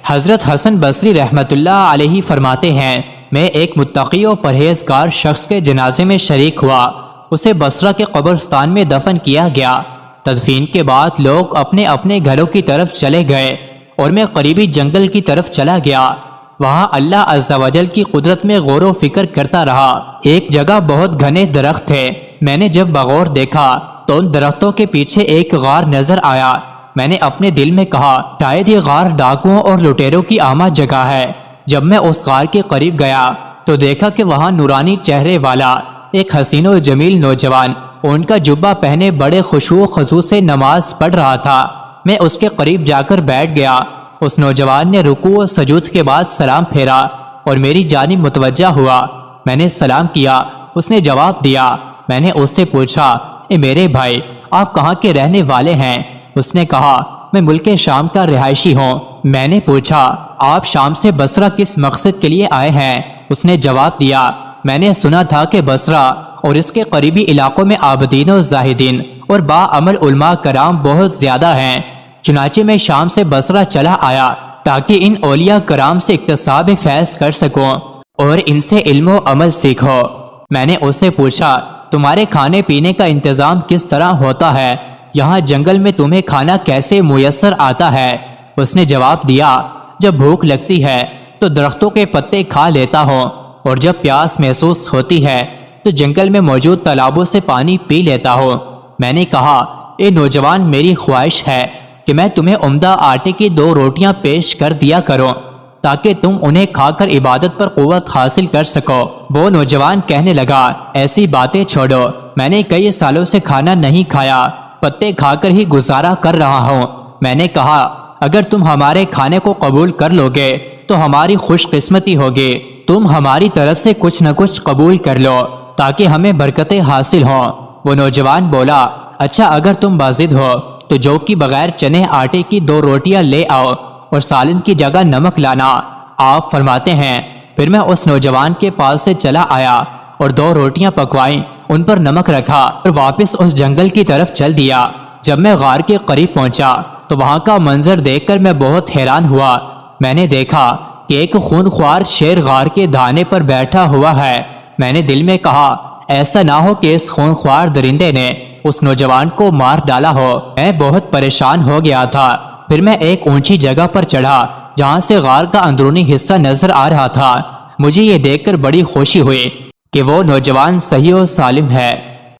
حضرت حسن بصری رحمۃ اللہ علیہ فرماتے ہیں، میں ایک متقی و پرہیزگار شخص کے جنازے میں شریک ہوا۔ اسے بصرہ کے قبرستان میں دفن کیا گیا۔ تدفین کے بعد لوگ اپنے اپنے گھروں کی طرف چلے گئے اور میں قریبی جنگل کی طرف چلا گیا۔ وہاں اللہ عز و جل کی قدرت میں غور و فکر کرتا رہا۔ ایک جگہ بہت گھنے درخت تھے۔ میں نے جب بغور دیکھا تو ان درختوں کے پیچھے ایک غار نظر آیا۔ میں نے اپنے دل میں کہا شاید یہ غار ڈاکوؤں اور لٹیروں کی آمد جگہ ہے۔ جب میں اس غار کے قریب گیا تو دیکھا کہ وہاں نورانی چہرے والا ایک حسین و جمیل نوجوان ان کا جبہ پہنے بڑے خشوع و خضوع سے نماز پڑھ رہا تھا۔ میں اس کے قریب جا کر بیٹھ گیا۔ اس نوجوان نے رکوع و سجود کے بعد سلام پھیرا اور میری جانب متوجہ ہوا۔ میں نے سلام کیا، اس نے جواب دیا۔ میں نے اس سے پوچھا، اے میرے بھائی، آپ کہاں کے رہنے والے ہیں؟ اس نے کہا، میں ملک شام کا رہائشی ہوں۔ میں نے پوچھا، آپ شام سے بصرہ کس مقصد کے لیے آئے ہیں؟ اس نے جواب دیا، میں نے سنا تھا کہ بصرہ اور اس کے قریبی علاقوں میں عابدین و زاہدین اور باعمل علماء کرام بہت زیادہ ہیں، چنانچہ میں شام سے بصرہ چلا آیا تاکہ ان اولیاء کرام سے اکتساب فیض کر سکوں اور ان سے علم و عمل سیکھو۔ میں نے اس سے پوچھا، تمہارے کھانے پینے کا انتظام کس طرح ہوتا ہے؟ یہاں جنگل میں تمہیں کھانا کیسے میسر آتا ہے؟ اس نے جواب دیا، جب بھوک لگتی ہے تو درختوں کے پتے کھا لیتا ہوں اور جب پیاس محسوس ہوتی ہے تو جنگل میں موجود تالابوں سے پانی پی لیتا ہوں۔ میں نے کہا، اے نوجوان، میری خواہش ہے کہ میں تمہیں عمدہ آٹے کی 2 روٹیاں پیش کر دیا کروں تاکہ تم انہیں کھا کر عبادت پر قوت حاصل کر سکو۔ وہ نوجوان کہنے لگا، ایسی باتیں چھوڑو، میں نے کئی سالوں سے کھانا نہیں کھایا، پتے کھا کر ہی گزارا کر رہا ہوں۔ میں نے کہا، اگر تم ہمارے کھانے کو قبول کر لو گے تو ہماری خوش قسمتی ہوگی۔ تم ہماری طرف سے کچھ نہ کچھ قبول کر لو تاکہ ہمیں برکتیں حاصل ہوں۔ وہ نوجوان بولا، اچھا، اگر تم باضد ہو تو جو کہ بغیر چنے آٹے کی 2 روٹیاں لے آؤ اور سالن کی جگہ نمک لانا۔ آپ فرماتے ہیں، پھر میں اس نوجوان کے پاس سے چلا آیا اور 2 روٹیاں پکوائیں، ان پر نمک رکھا اور واپس اس جنگل کی طرف چل دیا۔ جب میں غار کے قریب پہنچا تو وہاں کا منظر دیکھ کر میں بہت حیران ہوا۔ میں نے دیکھا کہ ایک خونخوار شیر غار کے دھانے پر بیٹھا ہوا ہے۔ میں نے دل میں کہا، ایسا نہ ہو کہ اس خونخوار درندے نے اس نوجوان کو مار ڈالا ہو۔ میں بہت پریشان ہو گیا تھا۔ پھر میں ایک اونچی جگہ پر چڑھا جہاں سے غار کا اندرونی حصہ نظر آ رہا تھا۔ مجھے یہ دیکھ کر بڑی خوشی ہوئی کہ وہ نوجوان صحیح و سالم ہے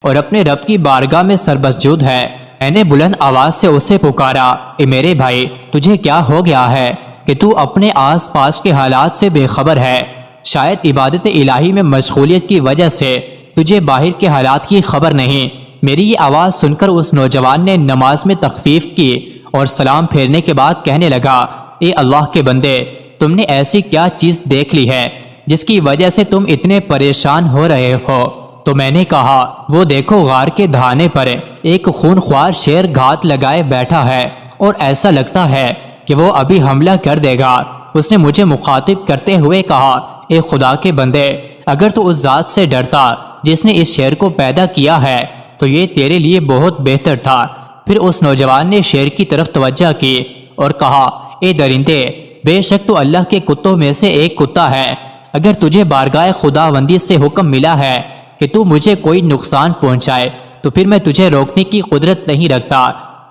اور اپنے رب کی بارگاہ میں سرمسجود ہے۔ میں نے بلند آواز سے اسے پکارا، اے میرے بھائی، تجھے کیا ہو گیا ہے کہ تو اپنے آس پاس کے حالات سے بے خبر ہے؟ شاید عبادت الہی میں مشغولیت کی وجہ سے تجھے باہر کے حالات کی خبر نہیں۔ میری یہ آواز سن کر اس نوجوان نے نماز میں تخفیف کی اور سلام پھیرنے کے بعد کہنے لگا، اے اللہ کے بندے، تم نے ایسی کیا چیز دیکھ لی ہے جس کی وجہ سے تم اتنے پریشان ہو رہے ہو؟ تو میں نے کہا، وہ دیکھو، غار کے دھانے پر ایک خونخوار شیر گھات لگائے بیٹھا ہے اور ایسا لگتا ہے کہ وہ ابھی حملہ کر دے گا۔ اس نے مجھے مخاطب کرتے ہوئے کہا، اے خدا کے بندے، اگر تو اس ذات سے ڈرتا جس نے اس شیر کو پیدا کیا ہے تو یہ تیرے لیے بہت بہتر تھا۔ پھر اس نوجوان نے شیر کی طرف توجہ کی اور کہا، اے درندے، بے شک تو اللہ کے کتوں میں سے ایک کتا ہے۔ اگر تجھے بارگاہ خداوندی سے حکم ملا ہے کہ تو مجھے کوئی نقصان پہنچائے تو پھر میں تجھے روکنے کی قدرت نہیں رکھتا،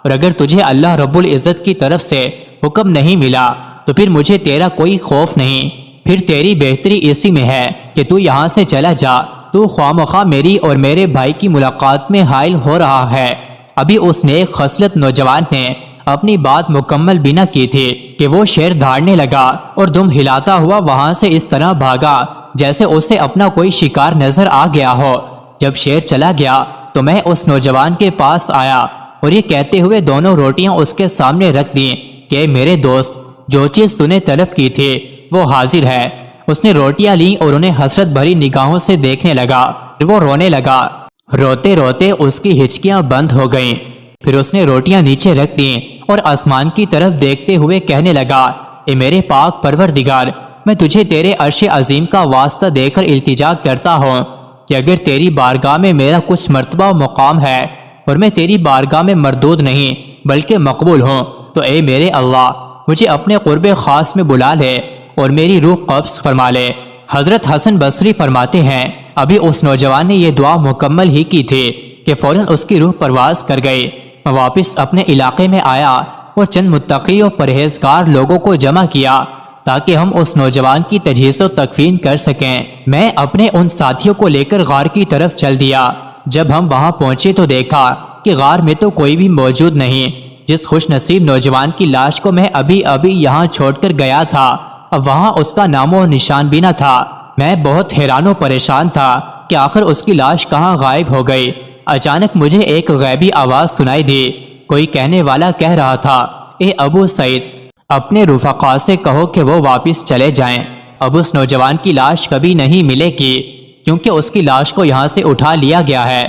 اور اگر تجھے اللہ رب العزت کی طرف سے حکم نہیں ملا تو پھر مجھے تیرا کوئی خوف نہیں۔ پھر تیری بہتری اسی میں ہے کہ تو یہاں سے چلا جا۔ تو خواہ میری اور میرے بھائی کی ملاقات میں حائل ہو رہا ہے۔ ابھی اس نیک خصلت نوجوان نے اپنی بات مکمل بھی نہ کی تھی کہ وہ شیر دھاڑنے لگا اور دم ہلاتا ہوا وہاں سے اس طرح بھاگا جیسے اسے اپنا کوئی شکار نظر آ گیا ہو۔ جب شیر چلا گیا تو میں اس نوجوان کے پاس آیا اور یہ کہتے ہوئے 2 روٹیاں اس کے سامنے رکھ دیں کہ میرے دوست، جو چیز تو نے طلب کی تھی وہ حاضر ہے۔ اس نے روٹیاں لیں اور انہیں حسرت بھری نگاہوں سے دیکھنے لگا۔ وہ رونے لگا۔ روتے روتے اس کی ہچکیاں بند ہو گئیں۔ پھر اس نے روٹیاں نیچے رکھ دیں اور آسمان کی طرف دیکھتے ہوئے کہنے لگا، اے میرے پاک پروردگار، میں تجھے تیرے عرش عظیم کا واسطہ دے کر التجا کرتا ہوں کہ اگر تیری بارگاہ میں میرا کچھ مرتبہ و مقام ہے اور میں تیری بارگاہ میں مردود نہیں بلکہ مقبول ہوں، تو اے میرے اللہ، مجھے اپنے قرب خاص میں بلا لے اور میری روح قبض فرما لے۔ حضرت حسن بصری فرماتے ہیں ابھی اس نوجوان نے یہ دعا مکمل ہی کی تھی کہ فوراً اس کی روح پرواز کر گئی۔ میں واپس اپنے علاقے میں آیا اور چند متقی اور پرہیزگار لوگوں کو جمع کیا تاکہ ہم اس نوجوان کی تجہیز و تکفین کر سکیں۔ میں اپنے ان ساتھیوں کو لے کر غار کی طرف چل دیا۔ جب ہم وہاں پہنچے تو دیکھا کہ غار میں تو کوئی بھی موجود نہیں۔ جس خوش نصیب نوجوان کی لاش کو میں ابھی یہاں چھوڑ کر گیا تھا، اب وہاں اس کا نام و نشان بھی نہ تھا۔ میں بہت حیران و پریشان تھا کہ آخر اس کی لاش کہاں غائب ہو گئی۔ اچانک مجھے ایک غیبی آواز سنائی دی۔ کوئی کہنے والا کہہ رہا تھا، اے ابو سعید، اپنے رفقا سے کہو کہ وہ واپس چلے جائیں، اب اس نوجوان کی لاش کبھی نہیں ملے گی کیونکہ اس کی لاش کو یہاں سے اٹھا لیا گیا ہے۔